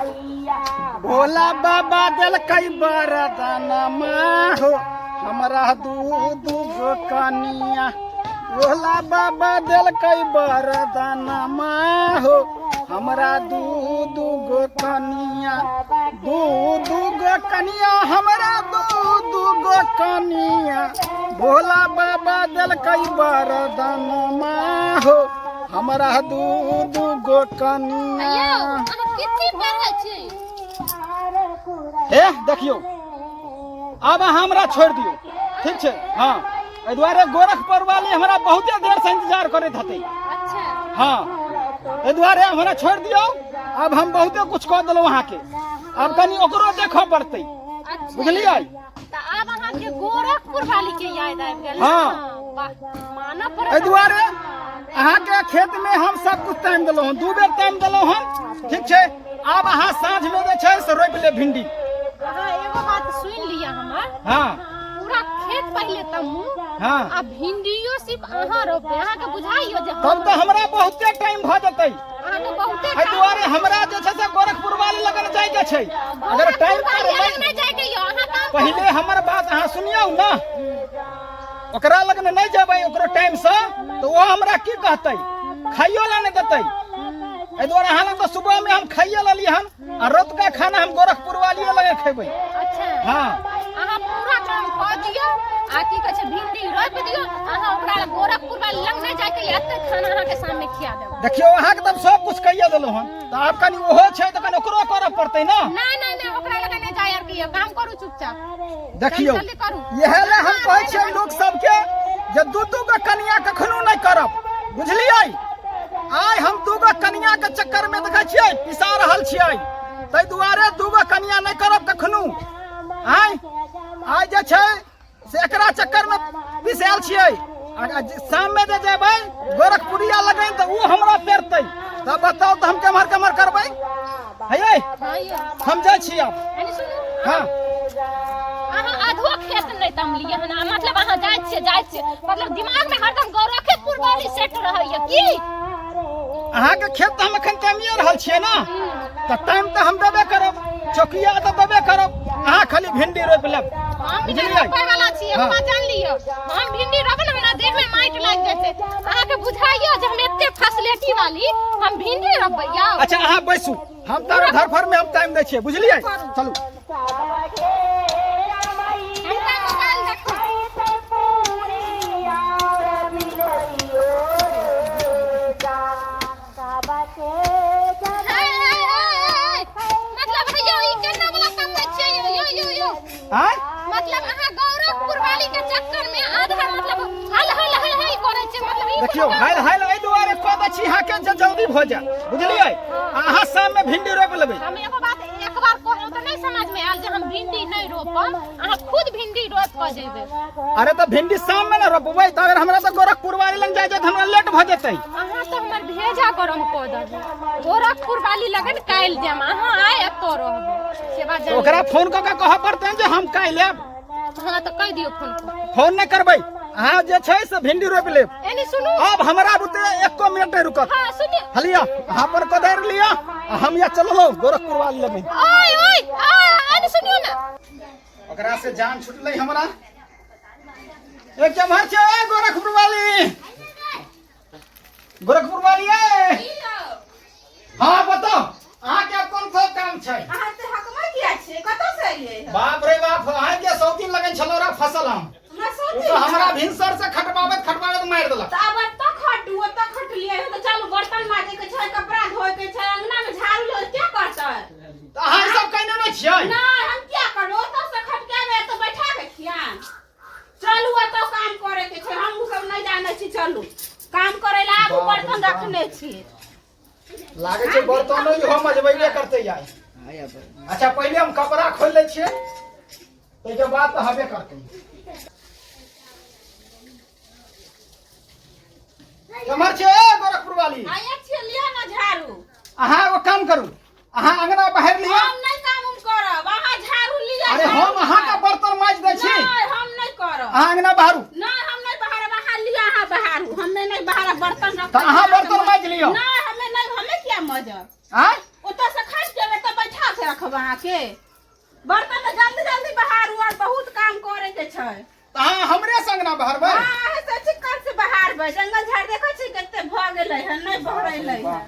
भोला बाबा दिल कई बरदानमा हो हमारा दूध गो कनिया। भोला बाबा दिल कई बरदानमा हो हमारा दूध गो कनिया। दूध गो कनिया हमारा दूध गो कनिया। भोला बाबा दिल कई बरदानमा हो हमारा दूध गो कनिया। देखियो अब हमरा छोड़ दियो, ठीक है? हाँ, ए दुआरे गोरखपुर वाली हमरा बहुते देर से इंतजार करत हते। अच्छा। हाँ, ए दुआरे हमरा छोड़ दियो। अब हम बहुते कुछ कह दिलो वहां के, अब कनी ओकरो देखो पड़ते। अच्छा। बुझलियै? त अब अहां के गोरखपुर वाली के याद आबि गेल। हाँ, माना पर ए दुआरे अहां के खेत में हम सब कुछ टाइम दिलो हन, 2 बेर टाइम दिलो हन, ठीक है? अब अहां साँझ में जे छै से रोप ले भिंडी। हां, एगो बात सुन लिया हमर। हां, पूरा खेत पहले तमु। हां, अब भिंडियो सिर्फ अहां रोपे, अहां के बुझाइयो जे तब तो हमरा बहुते टाइम भ जतै। अहां के बहुते ए दुआरे हमरा जे छै से गोरखपुर वाली लगन जाय के छै। अगर टाइम पर नहीं जाय के यो अहां काम पहले हमर बात अहां सुनियौ ना। ओकरा लगन नहीं जेबै ओकरो टाइम से तो वो हमरा की कहतै, खाइयो ला नहीं देतै। ए दुआरे अहां लग तो सुबह में हम खाइए लली हन आ रात का खाना हम गोरखपुर वाली लगे खेबै। अच्छा। हां, अहां पूरा काम क दियो आ की कहै छै भिंडी रोप दियो, अहां ओकरा गोरखपुर वाली लग नहीं जाके एते खाना अहां के सामने खिया देब। देखियो अहां के तब सब कुछ कहिए देलो हन त आप कनी ओहो छै त कनी ओकरो करब पड़तै ना। नहीं ओकरा लगे नहीं जाय आर के काम करू चुपचाप। देखियो यहे ले हम कहै छै लोग सब के जे दू गो कनिया कखनो नहीं करब, बुझलियै? आइ हम 2 गो कनिया के चक्कर में देखै छियै पिसा रहल छियै, तै दुआरे 2 गो कनिया नहीं करब कखनो। आइ जे छै से एकरा चक्कर में पिसाल छियै। शाम में जे जेबै गोरखपुरिया लगन त उ हमरा पेरतै, तब बताओ त हम केमहर करबै? है हम जाइ छी अब। हां, अहां आधो खेत नहीं तमलिए हन, मतलब अहां जाइ छियै मतलब दिमाग में हरदम गोरखपुर वाली सेट रहैया की? अहां के खेत त हम एखन टाइमिए रहल छियै ना, त टाइम त हम देबे करब, चौकिया त देबे करब। अहां खाली भिंडी रोप लेब। हम भिंडी रोपै वाला छियै, हम जान लियो। हम भिंडी रोप न हमरा देह में माइट लाग जाइ छै। अहां के बुझाइयो जे हम एते फैसिलिटी वाली हम भिंडी रोपैया। अच्छा अहां बैसू, हम तार घर भर में हम टाइम दै छियै, बुझलियै? चलू। मतलब अहां गोरखपुर वाली के चक्कर में आधा मतलब हल करे छै, मतलब देखियो हल ए दुआरे कह दै छी अहां के जल्दी भ जा, बुझलियै? अहां शाम में भिंडी रोप लेबै। हम एगो बात एक बार कहौ त नहीं समझ में आल जे हम भिंडी नहीं रोपब, अहां खुद भिंडी रोप क जेबै। अरे त भिंडी शाम में न रोपबै त अगर हमरा त गोरखपुर वाली लग जाय त हमरा लेट भ जेतै। अहां त हमर भेजा करम क देबै, गोरखपुर वाली लगन काइल जेम, अहां आइ एतो रहबै से बात। ओकरा फोन क के कह पड़तै जे हम काइल लेब। हां त कह दियो फोन नहीं करबै। अहां जे छै से भिंडी रोप लेब। एनी सुनू, अब हमरा बुते 1 मिनट नहीं रुकत। हां सुनिए, हलिया अहां पर कदर लिया, हम या चलो गोरखपुर वाली लगे। ओए एनी सुनियो ना, ओकरा से जान छुटलै हमरा। एक जमहर छै गोरखपुर वाली, गोरखपुर वाली है। हां बताओ अहां के कोन सा काम छै? अहां त हकमा किया छै, कतौ से एलियै? बाप रे बाप, अहां के सौतीन लगन छलोरा फसल हम तो हमरा भिनसर से खटबावत मार देलक। अब त खटू त खटलिए त चलू बर्तन माजे के छै, कपड़ा धोए के छै, अंगना में झाड़ू लो क्या करतै? त अहां सब कइने नै छियै? नहीं हम क्या करो, त से खटके में तो बैठा के खियान। चलू त काम करे के छै, हम सब नहीं जाने छी। चलू काम करे ला आगू बर्तन रखने छी। लागे छै बर्तन इहो मजबैले करते यार। अच्छा पहले हम कपड़ा खोल ले छियै, तै के बाद त हबे करते। कमर छे गोरखपुर वाली आया छे, लिया ना झाड़ू। अहां वो काम करू, अहां अंगना बाहर लिया। हम नहीं काम करब, अहां झाड़ू लिया। अरे हम अहां का बर्तन माज दे छी। नहीं हम नहीं करब। अहां अंगना बाहर। नहीं हम नहीं बाहर, अहां लिया, अहां बाहर। हम नहीं बाहर बर्तन रख। त अहां बर्तन माज लियो। नहीं हमें नहीं, हमें क्या मजब? हां ओत से खा के त बैठा रखब अहाँ के बर्तन तो जल्दी जल्दी बहार हुआ बहुत काम करे के छै हाँ हमरे संग ना बहरबै हां से चिकन से बहार बे जंगल झाड़ देखै छी कते भ गेलै है नै बहरैलै है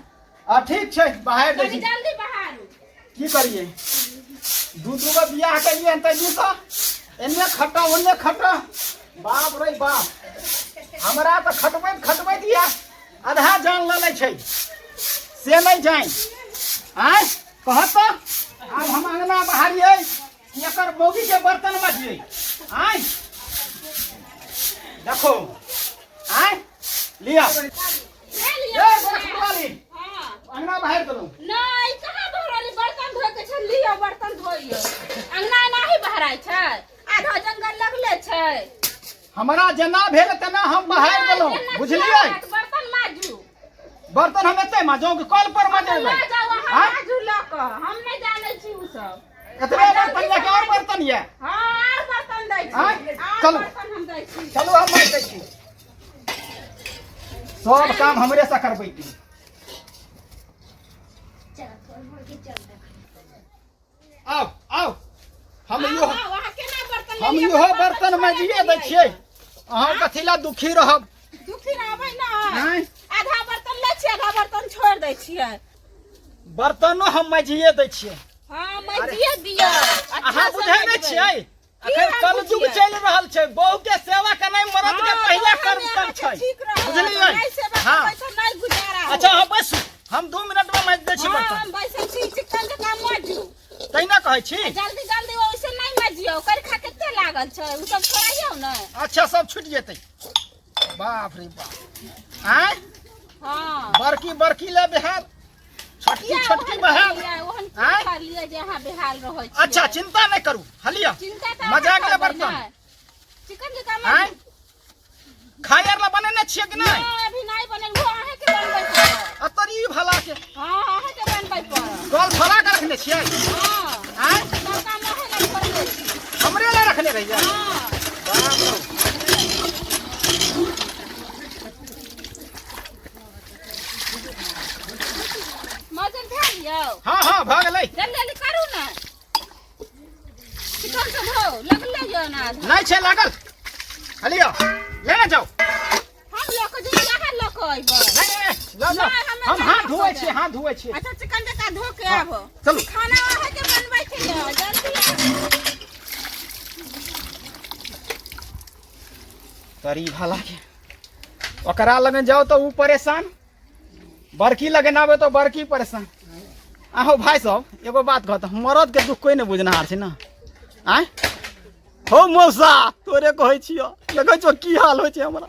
आ ठीक छै बाहर दे जल्दी बहार की करिए दू गो बियाह करिए त दी तो एने खट्टा ओने खट्टा बाप रे बाप हमरा तो खटबै दिया आधा जान ल लै छै से नहीं जाए आय कहत अब हम अंगना बहारिए एकर मौगी के बर्तन मजिए आय देखो आय लिया ले लिया वाली अंगना बाहर दलो नहीं कहां बहराली बर्तन धोए के छै लियो बर्तन धोइयो अंगना नाही बहराय छै आधा जंगल लगले छै हमरा जना भेल तना हम बाहर दलो बुझलिए बर्तन माजू बर्तन हम एते माजो के कॉल पर माजबै हां माजू लक हम नहीं जाने छी उ सब एतबे बर्तन लेके और बर्तन ये हां और बर्तन दै छी चलो बर्तन हम दै छी चलो हम मार दै छी सब काम हमरे से करबै की आओ आओ हम यो वहां केना बर्तन हम यो बर्तन माजिए दै छियै अहाँ कथिला दुखी रहब दुखी रहबै ना आधा बर्तन ले छी आधा बर्तन छोड़ दै छियै बर्तनो हम माजिए दै छियै हां माजिए दियौ अहाँ बुझै नै छियै अखन कलयुग चलि रहल छै बहू के सेवा करनाइ मर्द के पहले कर्तव्य छै बुझलियै हां नहीं गुजारा अच्छा हम बस हम 2 मिनट में माज दै छी बर्तन हम बैसल छी चिकन के काम माजू तैना कहै छी जल्दी जल्दी ओइसे नहीं माजियो कर खा केते लागल छै उ सब छोड़ाइयो न अच्छा सब छूट जेतै बाप रे बाप आय हां बड़की ले बेहाल छोटकी बहाल ओहन खा लिए जे अहाँ बेहाल रहै छी अच्छा चिंता नहीं करू हलिया मजा गेले बर्तन चिकन के काम खायर ला बनेने छियै कि नहीं अभी नहीं बनल वो अहाँ के बनबै पड़त अतरी भला के हां अहाँ के बनबै पड़त गोल भला के रखने छियै हां आय सब काम अहाँ ला करबै छी हमरे ला रखने रहिए हां बाप रे मजन भए लियौ हां भ गेलै जल्दी करू ना चिकन से धो लगले जो ना नहीं छै लागल हलिया लेने जाओ हम लोग जो यहाँ लोग आइबो नहीं हम हाथ धोए छी अच्छा चिकन का धो के आबो चलो खाना वहां के बनबै छी जल्दी तरी भला के ओकरा लगे जाओ तो ऊ परेशान बड़की लगे ना आवे तो बड़की परेशान आहो भाई साहब एगो बात कहत मरद के दुख कोई नहीं बुझनार छै ना आय हो मौसा तोरे कहै छियो देखै छो की हाल होइ छै हमरा